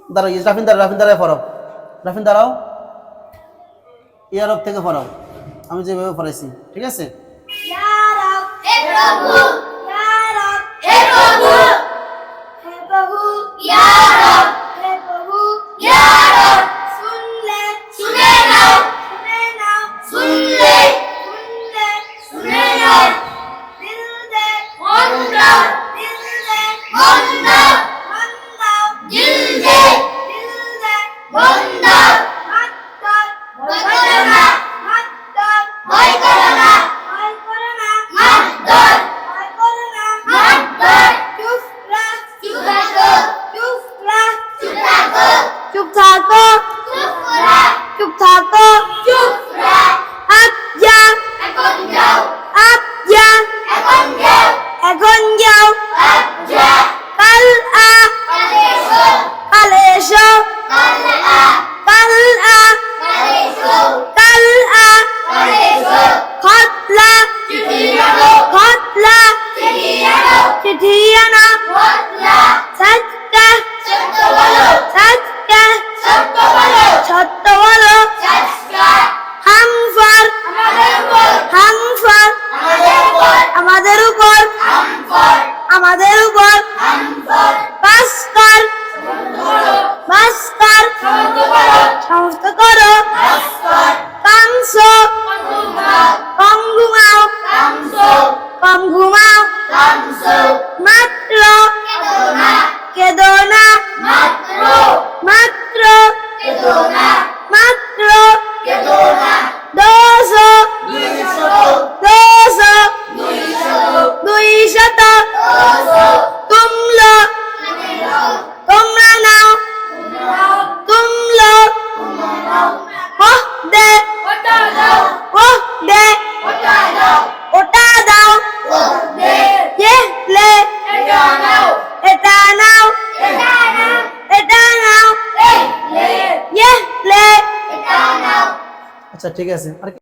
দাঁড়াও, রাফিন দাঁড়াও, রাফিন দাঁড়ায় পড়াও, রাফিন দাঁড়াও, ইয়ারব থেকে পড়াও, আমি যেভাবে পড়াইছি, ঠিক আছে? ইয়া রব, হে প্রভু, ইয়া রব, হে প্রভু, হে প্রভু, ইয়া রব, হে প্রভু, ইয়া রব, শুনলে শুনে নাও, শুনে নাও, শুনলে শুনলে শুনে নাও, দিল দে মন দাও, দিল দে মন দাও, মন দাও, দিল দে মন দাও, হাত কর ভয় করো না, হাত কর ভয় করো না, ভয় করো না, হাত ধর ভয় করো না, হাত ধর, চুপ রাখ, চুপ থাকো, চুপ রাখ, চুপ থাকো, চুপ থাকো, চুপ রাখ, চুপ থাকো, চুপ রাখ, আপ যা এখন যাও, আপ যা এখন যাও, এখন যাও, আপ যা, কাল আ কাল এসো, কাল এসো, কাল আ কাল আ কাল এসো, কাল আ কাল এসো, খতলা চিঠি আনো, খতলা চিঠি আনো, চিঠি আনো, খতলা সত্য সত্য বলো, সত্য সত্য বলো, সত্য বলো, সত্য হামফার আমাদের উপর, হামফার আমাদের উপর, আমাদের উপর, হামফার আমাদের উপর, হামফার পাস কর মাস্টার সমস্ত করো, কাংস কম ঘুমাও, কম ঘুমাও, মাত্র কেদো না, মাত্র মাত্র দোষ দোষ দুইশত তুমলো তোমরা নাও, तुम लोग वो दे वो दे उठा दाओ ये ले এটা নাও ये ले আচ্ছা ঠিক আছে। আর